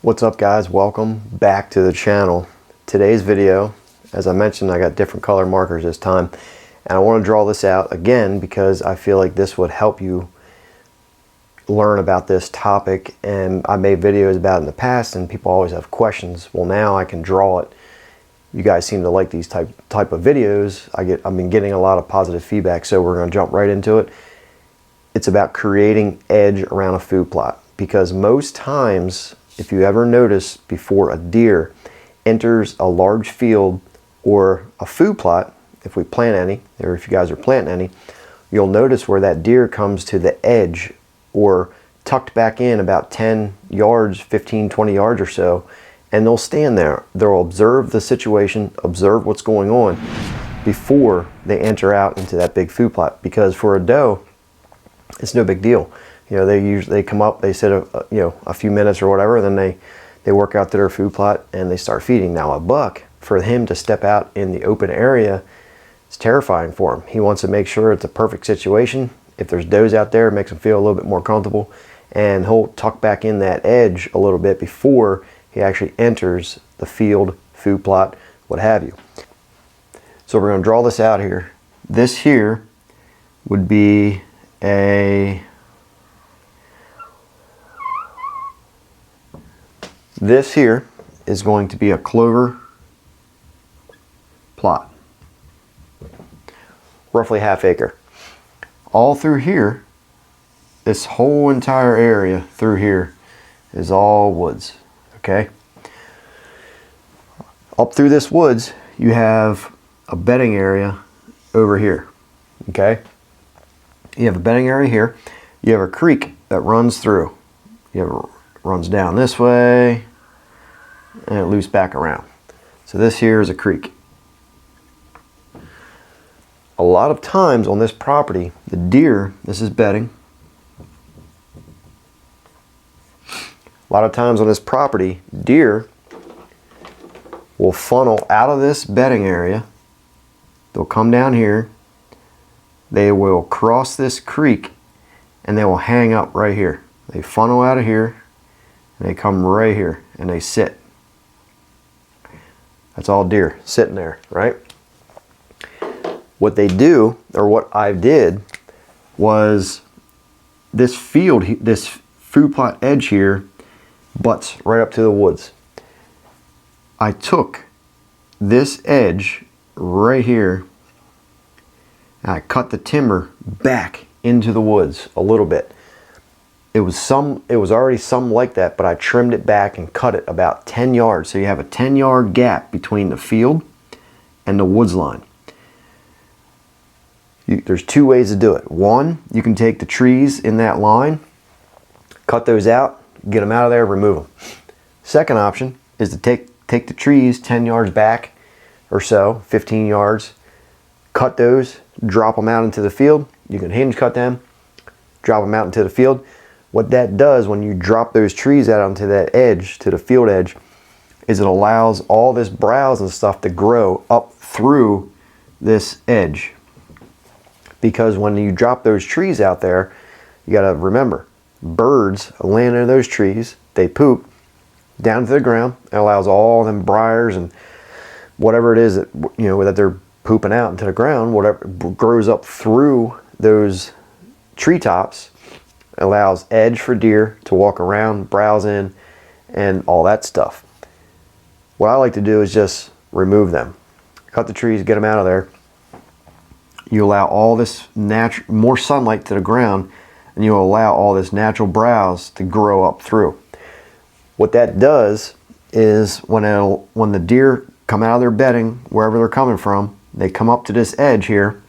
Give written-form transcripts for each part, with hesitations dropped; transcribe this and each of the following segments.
What's up, guys? Welcome back to the channel. Today's video, as I mentioned, I got different color markers this time, and I want to draw this out again because I feel like this would help you learn about this topic. And I made videos about it in the past and people always have questions. Well, now I can draw it. You guys seem to like these type of videos. I've been getting a lot of positive feedback, so we're going to jump right into it. It's about creating edge around a food plot, because most times, if you ever notice, before a deer enters a large field or a food plot, if we plant any, or if you guys are planting any, you'll notice where that deer comes to the edge or tucked back in about 10 yards, 15, 20 yards or so, and they'll stand there. They'll observe the situation, observe what's going on before they enter out into that big food plot. Because for a doe, it's no big deal. You know, they come up, they sit a few minutes or whatever, then they work out to their food plot and they start feeding. Now a buck, for him to step out in the open area, it's terrifying for him. He wants to make sure it's a perfect situation. If there's does out there, it makes him feel a little bit more comfortable, and he'll tuck back in that edge a little bit before he actually enters the field, food plot, what have you. So we're going to draw this out here. This here would be this here is going to be a clover plot, roughly ½ acre. All through here, this whole entire area through here is all woods, okay? Up through this woods, you have a bedding area over here, okay? You have a bedding area here. You have a creek that runs through. Runs down this way, and it loops back around. So this here is a creek. A lot of times on this property, the deer, this is bedding. A lot of times on this property, deer will funnel out of this bedding area. They'll come down here. They will cross this creek and they will hang up right here. They funnel out of here and they come right here and they sit. That's all deer sitting there, right? What they do, or what I did, was this field, this food plot edge here butts right up to the woods. I took this edge right here and I cut the timber back into the woods a little bit. It was already some like that, but I trimmed it back and cut it about 10 yards. So you have a 10-yard gap between the field and the woods line. There's two ways to do it. One, you can take the trees in that line, cut those out, get them out of there, remove them. Second option is to take the trees 10 yards back or so, 15 yards, cut those, drop them out into the field. You can hinge cut them, drop them out into the field. What that does when you drop those trees out onto that edge, to the field edge, is it allows all this browse and stuff to grow up through this edge. Because when you drop those trees out there, you got to remember, birds land in those trees, they poop down to the ground. It allows all them briars and whatever it is that, that they're pooping out into the ground, whatever grows up through those treetops, allows edge for deer to walk around, browse in, and all that stuff. What I like to do is just remove them. Cut the trees, get them out of there. You allow all this more sunlight to the ground, and you allow all this natural browse to grow up through. What that does is when the deer come out of their bedding, wherever they're coming from, they come up to this edge here.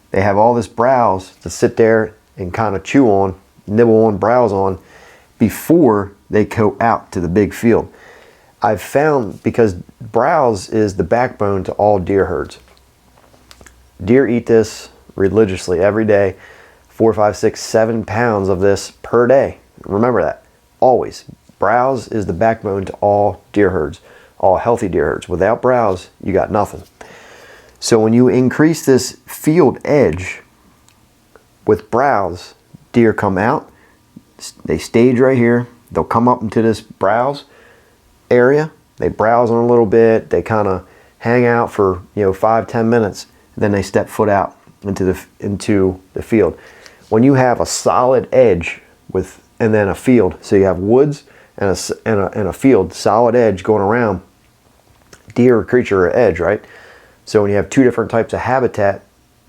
They have all this browse to sit there and kind of chew on, nibble on, browse on before they go out to the big field. I've found, because browse is the backbone to all deer herds. Deer eat this religiously every day, 4, 5, 6, 7 pounds of this per day. Remember that, always. Browse is the backbone to all deer herds, all healthy deer herds. Without browse, you got nothing. So when you increase this field edge with browse, deer come out, they stage right here, they'll come up into this browse area. They browse on a little bit. They kind of hang out for 5-10 minutes. Then they step foot out into the field. When you have a solid edge and then a field, so you have woods and a field, solid edge going around. Deer or creature or edge, right? So when you have two different types of habitat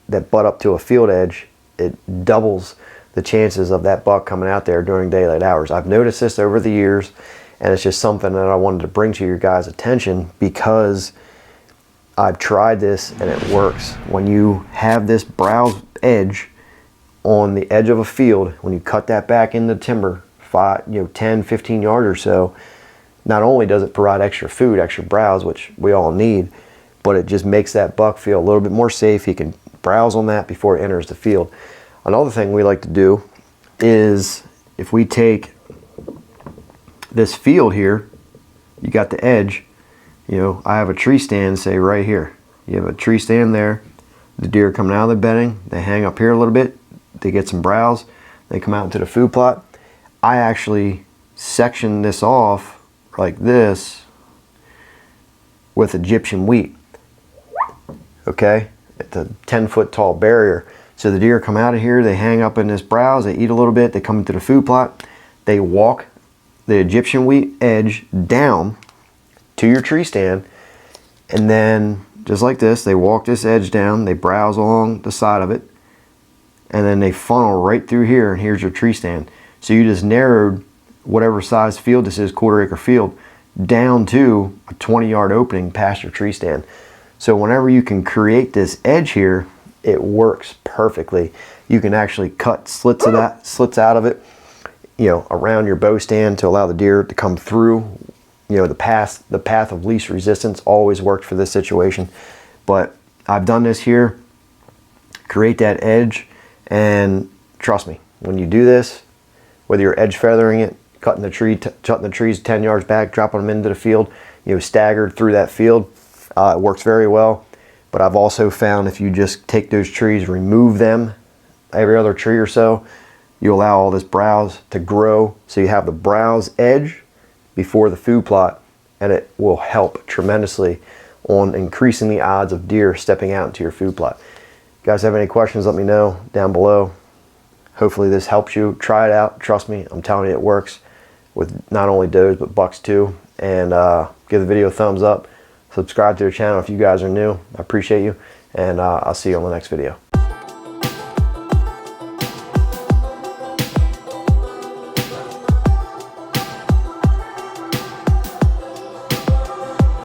that butt up to a field edge, it doubles the chances of that buck coming out there during daylight hours. I've noticed this over the years, and it's just something that I wanted to bring to your guys' attention because I've tried this and it works. When you have this browse edge on the edge of a field, when you cut that back into timber 10, 15 yards or so, not only does it provide extra food, extra browse, which we all need, but it just makes that buck feel a little bit more safe. He can browse on that before it enters the field. Another thing we like to do is if we take this field here, you got the edge, I have a tree stand, say right here. You have a tree stand there. The deer coming out of the bedding, they hang up here a little bit, they get some browse, they come out into the food plot. I actually section this off like this with Egyptian wheat. Okay, it's a 10-foot tall barrier. So the deer come out of here, they hang up in this browse, they eat a little bit, they come into the food plot, they walk the Egyptian wheat edge down to your tree stand, and then just like this, they walk this edge down, they browse along the side of it, and then they funnel right through here, and here's your tree stand. So you just narrowed whatever size field this is, quarter-acre field, down to a 20-yard opening past your tree stand. So whenever you can create this edge here, it works perfectly. You can actually cut slits out of it, around your bow stand to allow the deer to come through. The path of least resistance always worked for this situation. But I've done this here, create that edge, and trust me, when you do this, whether you're edge feathering it, cutting the trees 10 yards back, dropping them into the field, staggered through that field, it works very well. But I've also found if you just take those trees, remove them every other tree or so, you allow all this browse to grow. So you have the browse edge before the food plot, and it will help tremendously on increasing the odds of deer stepping out into your food plot. If you guys have any questions, let me know down below. Hopefully this helps you. Try it out. Trust me, I'm telling you it works with not only does but bucks too. And give the video a thumbs up. Subscribe to the channel if you guys are new. I appreciate you, and I'll see you on the next video.